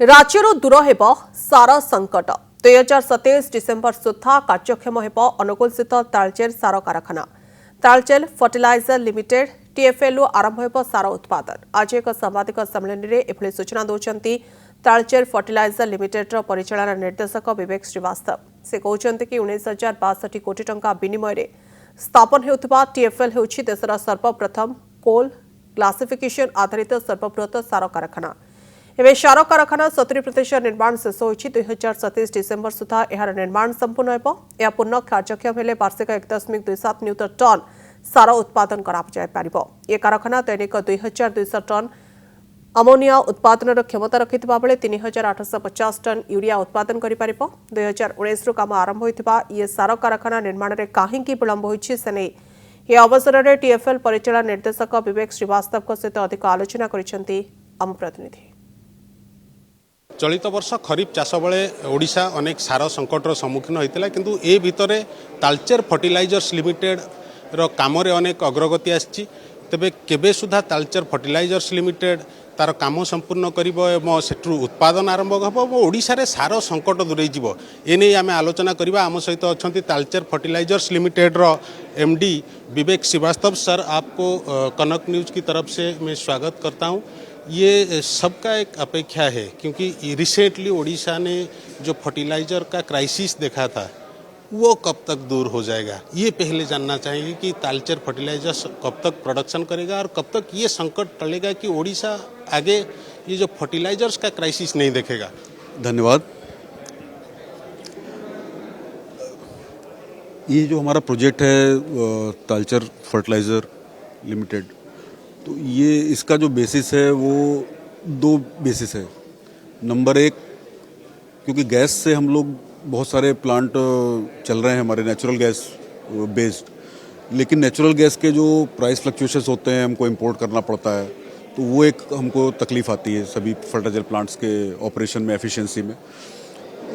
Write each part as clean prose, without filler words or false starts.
राज्यରୁ ଦୂର ହେବ ସାର ସଂକଟ 2027 ଡିସେମ୍ବର ସୁଦ୍ଧା କାର୍ଯ୍ୟକ୍ଷମ ହେବ ଅନୁଗୁଳସ୍ଥିତ ତାଳଚେର ସାର କାରଖାନା। ତାଳଚେର ଫର୍ଟିଲାଇଜର ଲିମିଟେଡ୍ TFLରୁ ଆରମ୍ଭ ହେବ ସାର ଉତ୍ପାଦନ। ଆଜି ଏକ ସାମ୍ବାଦିକ ସମ୍ମିଳନୀରେ ଏଭଳି ସୂଚନା ଦେଉଛନ୍ତି ତାଳଚେର ଫର୍ଟିଲାଇଜର ଲିମିଟେଡ୍ର ପରିଚାଳନା ନିର୍ଦ୍ଦେଶକ ବିବେକ ଶ୍ରୀବାସ୍ତବ। ସେ କହୁଛନ୍ତି କି 19,062 କୋଟି ଟଙ୍କା ବିନିମୟରେ ସ୍ଥାପନ ହେଉଥିବା TFL ହେଉଛି ଦେଶର ସର୍ବପ୍ରଥମ କୋଲ୍ କ୍ଲାସିଫିକେସନ ଆଧାରିତ ସର୍ବବୃହତ ସାର କାରଖାନା। ଏବେ ସାର କାରଖାନା 70% ନିର୍ମାଣ ଶେଷ ହୋଇଛି। 2027 ଡିସେମ୍ବର ସୁଦ୍ଧା ଏହାର ନିର୍ମାଣ ସମ୍ପୂର୍ଣ୍ଣ ହେବ। ଏହା ପୂର୍ଣ୍ଣ କାର୍ଯ୍ୟକ୍ଷମ ହେଲେ ବାର୍ଷିକ 1.27 ନିୟୁତ ଟନ୍ ସାର ଉତ୍ପାଦନ କରାଯାଇପାରିବ। ଏ କାରଖାନା ଦୈନିକ 2,200 ଟନ୍ ଆମୋନିଆ ଉତ୍ପାଦନର କ୍ଷମତା ରଖିଥିବା ବେଳେ 3,850 ଟନ୍ ୟୁରିଆ ଉତ୍ପାଦନ କରିପାରିବ। 2019ରୁ କାମ ଆରମ୍ଭ ହୋଇଥିବା ଏ ସାର କାରଖାନା ନିର୍ମାଣରେ କାହିଁକି ବିଳମ୍ବ ହୋଇଛି ସେ ନେଇ ଏ ଅବସରରେ TFL ପରିଚାଳନା ନିର୍ଦ୍ଦେଶକ ବିବେକ ଶ୍ରୀବାସ୍ତବଙ୍କ ସହିତ ଅଧିକ ଆଲୋଚନା କରିଛନ୍ତି ଆମ ପ୍ରତିନିଧି। चलित वर्ष खरीफ चाष बेले ओडिशा अनेक सार संकटर सम्मुखीन होता किंतु ए भितरे तालचेर फर्टिलाइजर्स लिमिटेड रो काम अनेक अग्रगति आसी तेबे केबे सुधा तालचेर फर्टिलाइजर्स लिमिटेड तार काम संपूर्ण करिबो सेठु उत्पादन आरंभ हबो ओडिशा रे सार संकट दूरे जीवो एने आमे आलोचना करिबा। आम सहित अछंती तालचेर फर्टिलाइजर्स लिमिटेड रो MD विवेक श्रीवास्तव सर, आपको कनक न्यूज़ की तरफ से मैं स्वागत करता हूं। ये सबका एक अपेक्षा है क्योंकि रिसेंटली ओडिशा ने जो फर्टिलाइज़र का क्राइसिस देखा था वो कब तक दूर हो जाएगा, ये पहले जानना चाहिए कि तालचेर फर्टिलाइजर्स कब तक प्रोडक्शन करेगा और कब तक ये संकट टलेगा कि ओडिशा आगे ये जो फर्टिलाइजर्स का क्राइसिस नहीं देखेगा। धन्यवाद। ये जो हमारा प्रोजेक्ट है तालचेर फर्टिलाइज़र लिमिटेड, तो ये इसका जो बेसिस है वो दो बेसिस है। नंबर एक, क्योंकि गैस से हम लोग बहुत सारे प्लांट चल रहे हैं हमारे नेचुरल गैस बेस्ड, लेकिन नेचुरल गैस के जो प्राइस फ्लक्चुएशंस होते हैं हमको इंपोर्ट करना पड़ता है, तो वो एक हमको तकलीफ आती है सभी फर्टिलाइजर प्लांट्स के ऑपरेशन में, एफिशिएंसी में।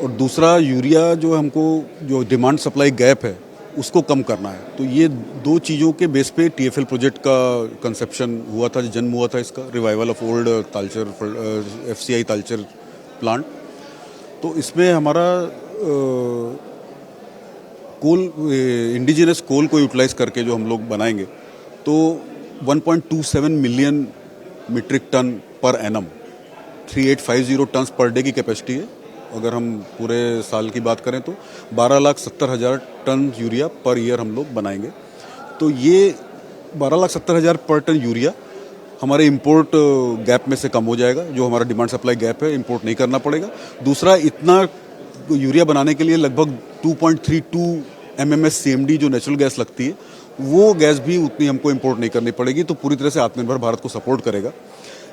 और दूसरा, यूरिया जो हमको जो डिमांड सप्लाई गैप है उसको कम करना है। तो ये दो चीज़ों के बेस पे TFL प्रोजेक्ट का कंसेप्शन हुआ था, जन्म हुआ था इसका, revival of old Talcher FCI Talcher plant. तो इसमें हमारा कोल, इंडिजिनस कोल को यूटिलाइज करके जो हम लोग बनाएंगे तो 1.27 million metric ton per annum 3850 tons per day की कैपेसिटी है। अगर हम पूरे साल की बात करें तो 12,70,000 टन यूरिया पर ईयर हम लोग बनाएंगे। तो ये 12,70,000 पर टन यूरिया हमारे इंपोर्ट गैप में से कम हो जाएगा, जो हमारा डिमांड सप्लाई गैप है, इंपोर्ट नहीं करना पड़ेगा। दूसरा, इतना यूरिया बनाने के लिए लगभग 2.32 MMS CMD जो नेचुरल गैस लगती है वो गैस भी उतनी हमको इंपोर्ट नहीं करनी पड़ेगी, तो पूरी तरह से आत्मनिर्भर भारत को सपोर्ट करेगा।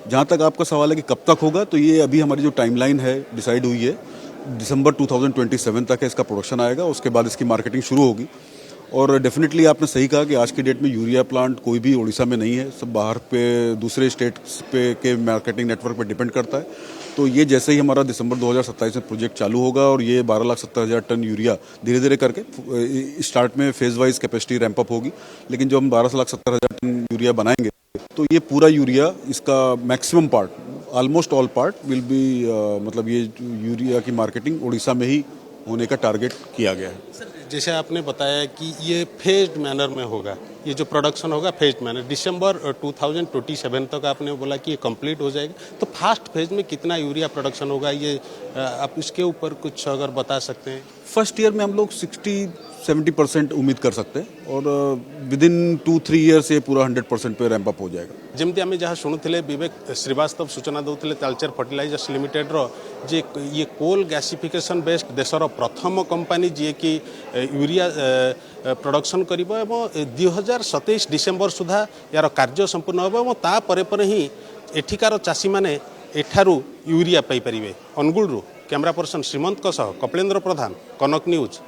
जहाँ तक आपका सवाल है कि कब तक होगा, तो ये अभी हमारी जो टाइमलाइन है डिसाइड हुई है, दिसंबर 2027 तक है इसका प्रोडक्शन आएगा, उसके बाद इसकी मार्केटिंग शुरू होगी। और डेफिनेटली आपने सही कहा कि आज की डेट में यूरिया प्लांट कोई भी उड़ीसा में नहीं है, सब बाहर पे दूसरे स्टेट्स पे के मार्केटिंग नेटवर्क पे डिपेंड करता है। तो ये जैसे ही हमारा दिसंबर 2027 में प्रोजेक्ट चालू होगा और ये 12,70,000 टन यूरिया धीरे धीरे करके स्टार्ट में phase wise capacity ramp up होगी, लेकिन जो हम 12,70,000 टन यूरिया बनाएंगे तो ये पूरा यूरिया, इसका maximum part, almost all part will be, मतलब ये यूरिया की मार्केटिंग उड़ीसा में ही होने का टारगेट किया गया है। जैसे आपने बताया कि ये फेज्ड मैनर में होगा, ये जो प्रोडक्शन होगा फेज्ड मैनर, दिसंबर 2027 तक आपने बोला कि ये कंप्लीट हो जाएगा। तो फर्स्ट फेज में कितना यूरिया प्रोडक्शन होगा, ये आप इसके ऊपर कुछ अगर बता सकते हैं? फर्स्ट ईयर में हम लोग 60-70% उम्मीद कर सकते हैं और विद इन 2-3 ईयर्स ये पूरा 100% पे रैंप अप हो जाएगा। जमती आम जहाँ शुणुले विवेक श्रीवास्तव सूचना देते तालचेर फर्टिलाइजर्स लिमिटेड जे ये कोल गैसिफिकेशन बेस्ड देशर प्रथम कंपनी जी कि यूरिया प्रोडक्शन करिबो एवं 2027 डिसेम्बर सुधा यार कार्य संपूर्ण होबो तापर ही एठिकार चाषी माने एठारू यूरिया पाई परिबे। अनुगुलरू कैमरा पर्सन श्रीमंत कपलेन्द्र प्रधान, कनक न्यूज।